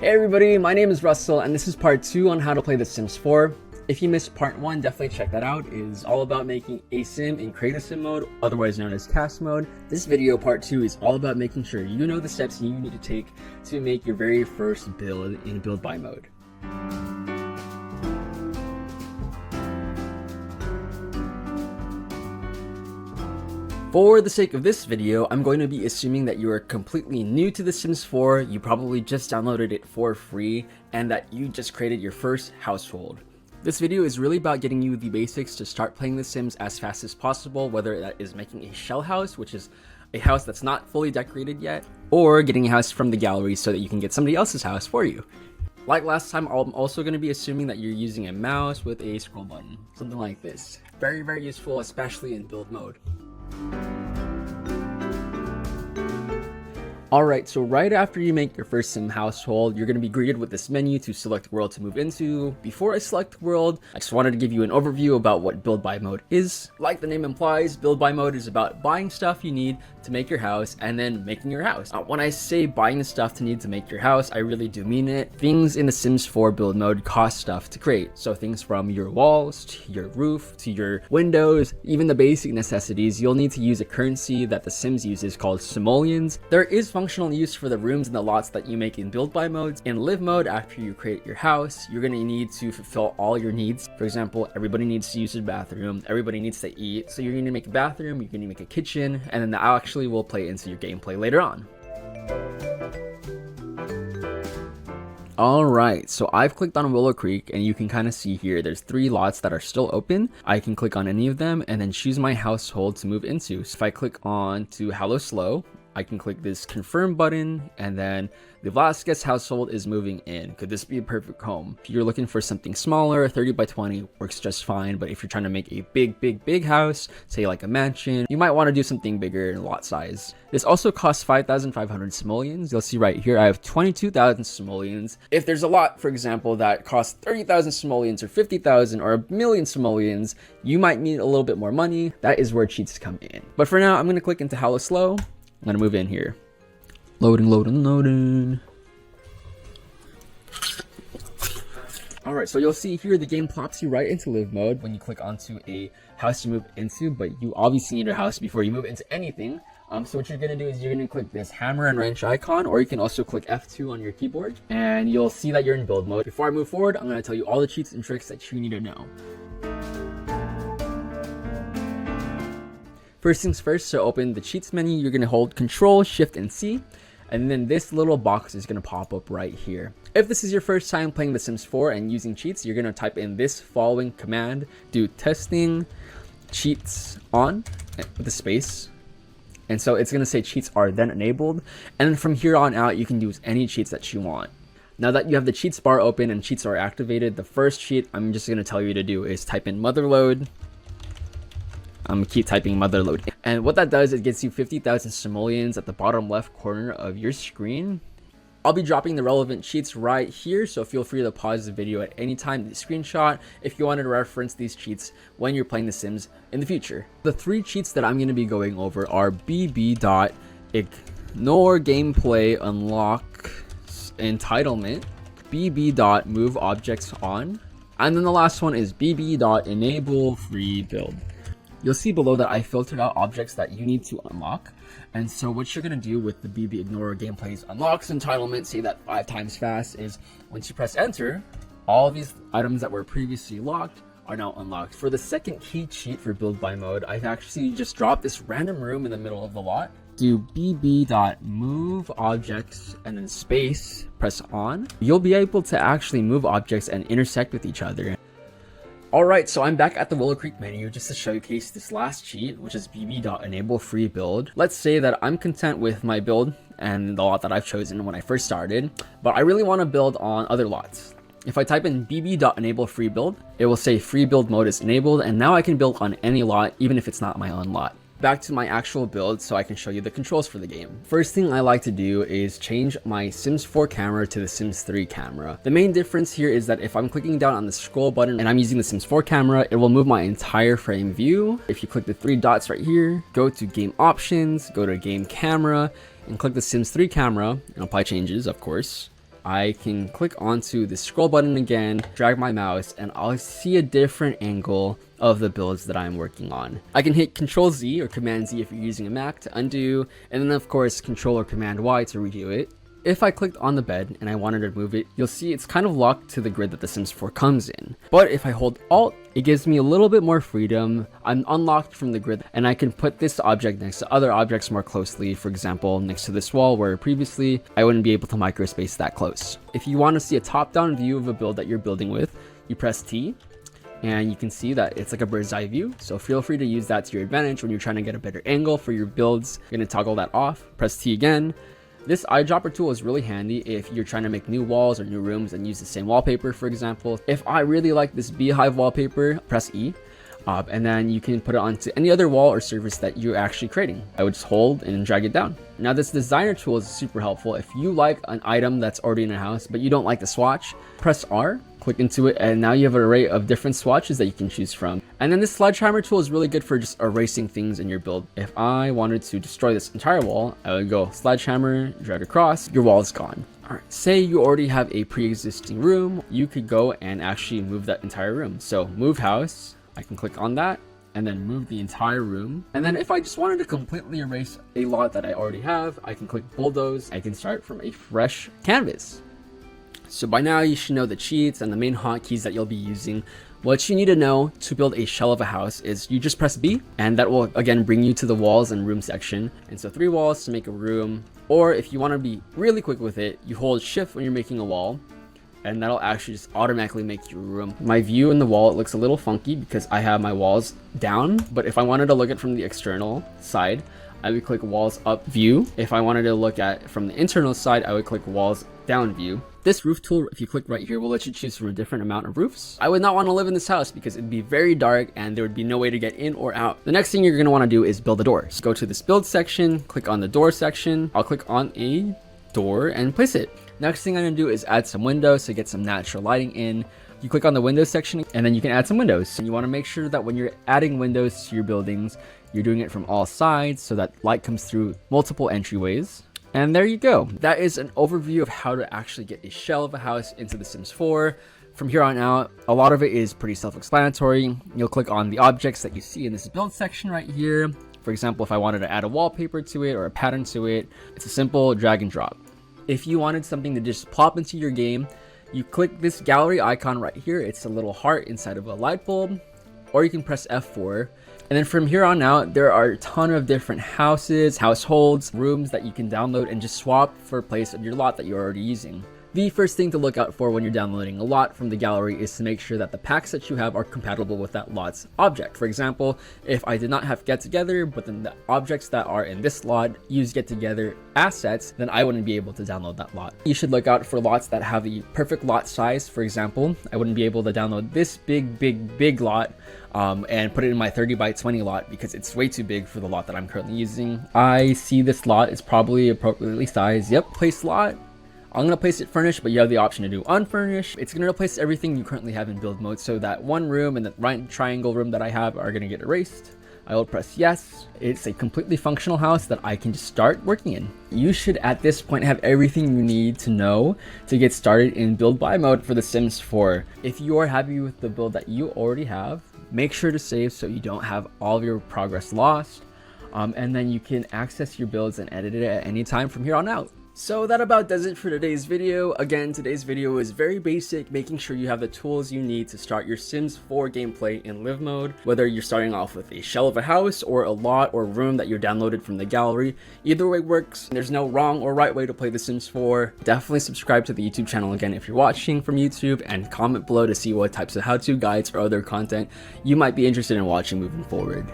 Hey everybody, my name is Russell and this is part 2 on how to play The Sims 4. If you missed part 1, definitely check that out. It is all about making a sim in Create a Sim mode, otherwise known as cast mode. This video, part 2, is all about making sure you know the steps you need to take to make your very first build in build by mode. For the sake of this video, I'm going to be assuming that you are completely new to The Sims 4, you probably just downloaded it for free, and that you just created your first household. This video is really about getting you the basics to start playing The Sims as fast as possible, whether that is making a shell house, which is a house that's not fully decorated yet, or getting a house from the gallery so that you can get somebody else's house for you. Like last time, I'm also going to be assuming that you're using a mouse with a scroll button, something like this. Very, very useful, especially in build mode. Alright, so right after you make your first sim household, you're going to be greeted with this menu to select world to move into. Before I select world, I just wanted to give you an overview about what build by mode is. Like the name implies, build by mode is about buying stuff you need to make your house and then making your house. When I say buying the stuff to need to make your house, I really do mean it. Things in the Sims 4 build mode cost stuff to create. So things from your walls, to your roof, to your windows, even the basic necessities, you'll need to use a currency that the Sims uses called simoleons. There is functional use for the rooms and the lots that you make in build by modes. In live mode, after you create your house, you're going to need to fulfill all your needs. For example, everybody needs to use their bathroom, everybody needs to eat, so you're going to make a bathroom, you're going to make a kitchen, and then that actually will play into your gameplay later on. Alright, so I've clicked on Willow Creek and you can kind of see here there's 3 lots that are still open. I can click on any of them and then choose my household to move into. So if I click on to Hello Slow, I can click this confirm button and then the Velasquez household is moving in. Could this be a perfect home? If you're looking for something smaller, 30 by 20 works just fine, but if you're trying to make a big house, say like a mansion, you might want to do something bigger in lot size. This also costs 5,500 simoleons. You'll see right here I have 22,000 simoleons. If there's a lot, for example, that costs 30,000 simoleons or 50,000 or a million simoleons, you might need a little bit more money. That is where cheats come in. But for now, I'm going to click into Hello Slow. I'm gonna move in here. Loading. Alright, so you'll see here the game plops you right into live mode when you click onto a house to move into, but you obviously need a house before you move into anything. So what you're gonna do is you're gonna click this hammer and wrench icon, or you can also click F2 on your keyboard, and you'll see that you're in build mode. Before I move forward, I'm gonna tell you all the cheats and tricks that you need to know. First things first, to open the cheats menu, you're going to hold Control, Shift, and C, and then this little box is going to pop up right here. If this is your first time playing The Sims 4 and using cheats, you're going to type in this following command, do testing cheats on with a space. And so it's going to say cheats are then enabled, and then from here on out, you can use any cheats that you want. Now that you have the cheats bar open and cheats are activated, the first cheat I'm just going to tell you to do is type in motherload. I'm gonna keep typing motherload. And what that does, it gets you 50,000 simoleons at the bottom left corner of your screen. I'll be dropping the relevant cheats right here, so feel free to pause the video at any time to screenshot if you wanted to reference these cheats when you're playing The Sims in the future. The 3 cheats that I'm going to be going over are bb.ignore gameplay unlock entitlement, bb.move objects on, and then the last one is bb.enable free build. You'll see below that I filtered out objects that you need to unlock. And so what you're going to do with the BB Ignore Gameplay's unlocks entitlement, say that 5 times fast, is once you press enter, all of these items that were previously locked are now unlocked. For the second key cheat for build by mode, I've actually just dropped this random room in the middle of the lot. Do bb.move objects and then space, press on. You'll be able to actually move objects and intersect with each other. Alright, so I'm back at the Willow Creek menu just to showcase this last cheat, which is bb.enable free build. Let's say that I'm content with my build and the lot that I've chosen when I first started, but I really want to build on other lots. If I type in bb.enable free build, it will say free build mode is enabled, and now I can build on any lot, even if it's not my own lot. Back to my actual build so I can show you the controls for the game. First thing I like to do is change my Sims 4 camera to the Sims 3 camera. The main difference here is that if I'm clicking down on the scroll button and I'm using the Sims 4 camera, it will move my entire frame view. If you click the 3 dots right here, go to game options, go to game camera, and click the Sims 3 camera and apply changes, of course. I can click onto the scroll button again, drag my mouse, and I'll see a different angle of the builds that I'm working on. I can hit Control Z or Command Z if you're using a Mac to undo, and then of course Control or Command Y to redo it. If I clicked on the bed and I wanted to move it, you'll see it's kind of locked to the grid that The Sims 4 comes in. But if I hold Alt, it gives me a little bit more freedom. I'm unlocked from the grid and I can put this object next to other objects more closely. For example, next to this wall where previously I wouldn't be able to microspace that close. If you want to see a top-down view of a build that you're building with, you press T. And you can see that it's like a bird's eye view. So feel free to use that to your advantage when you're trying to get a better angle for your builds. You're going to toggle that off, press T again. This eyedropper tool is really handy if you're trying to make new walls or new rooms and use the same wallpaper, for example. If I really like this beehive wallpaper, press E. And then you can put it onto any other wall or surface that you're actually creating. I would just hold and drag it down. Now this designer tool is super helpful. If you like an item that's already in a house, but you don't like the swatch, press R, click into it, and now you have an array of different swatches that you can choose from. And then this sledgehammer tool is really good for just erasing things in your build. If I wanted to destroy this entire wall, I would go sledgehammer, drag across, your wall is gone. All right, say you already have a pre-existing room, you could go and actually move that entire room. So move house, I can click on that and then move the entire room. And then if I just wanted to completely erase a lot that I already have, I can click bulldoze. I can start from a fresh canvas. So by now you should know the cheats and the main hotkeys that you'll be using. What you need to know to build a shell of a house is you just press B, and that will again bring you to the walls and room section. And so 3 walls to make a room, or if you want to be really quick with it, you hold shift when you're making a wall, and that'll actually just automatically make you a room. My view in the wall, it looks a little funky because I have my walls down, but if I wanted to look at from the external side, I would click walls up view. If I wanted to look at from the internal side, I would click walls down view. This roof tool, if you click right here, will let you choose from a different amount of roofs. I would not want to live in this house because it'd be very dark and there would be no way to get in or out. The next thing you're going to want to do is build a door. So go to this build section, click on the door section. I'll click on a door and place it. Next thing I'm going to do is add some windows to get some natural lighting in. You click on the windows section and then you can add some windows. And you want to make sure that when you're adding windows to your buildings, you're doing it from all sides so that light comes through multiple entryways. And there you go. That is an overview of how to actually get a shell of a house into The Sims 4. From here on out, a lot of it is pretty self-explanatory. You'll click on the objects that you see in this build section right here. For example, if I wanted to add a wallpaper to it or a pattern to it, it's a simple drag and drop. If you wanted something to just plop into your game, you click this gallery icon right here. It's a little heart inside of a light bulb, or you can press F4. And then from here on out, there are a ton of different houses, households, rooms that you can download and just swap for a place of your lot that you're already using. The first thing to look out for when you're downloading a lot from the gallery is to make sure that the packs that you have are compatible with that lot's object. For example, if I did not have get together, but then the objects that are in this lot use get together assets, then I wouldn't be able to download that lot. You should look out for lots that have the perfect lot size. For example, I wouldn't be able to download this big lot and put it in my 30 by 20 lot because it's way too big for the lot that I'm currently using. I see this lot is probably appropriately sized. Yep, place lot. I'm going to place it furnished, but you have the option to do unfurnished. It's going to replace everything you currently have in build mode, so that one room and the right triangle room that I have are going to get erased. I will press yes. It's a completely functional house that I can just start working in. You should at this point have everything you need to know to get started in build buy mode for The Sims 4. If you are happy with the build that you already have, make sure to save so you don't have all of your progress lost. And then you can access your builds and edit it at any time from here on out. So that about does it for today's video. Again, today's video is very basic, making sure you have the tools you need to start your Sims 4 gameplay in live mode. Whether you're starting off with a shell of a house or a lot or room that you're downloaded from the gallery, either way works. There's no wrong or right way to play The Sims 4. Definitely subscribe to the YouTube channel again if you're watching from YouTube, and comment below to see what types of how-to guides or other content you might be interested in watching moving forward.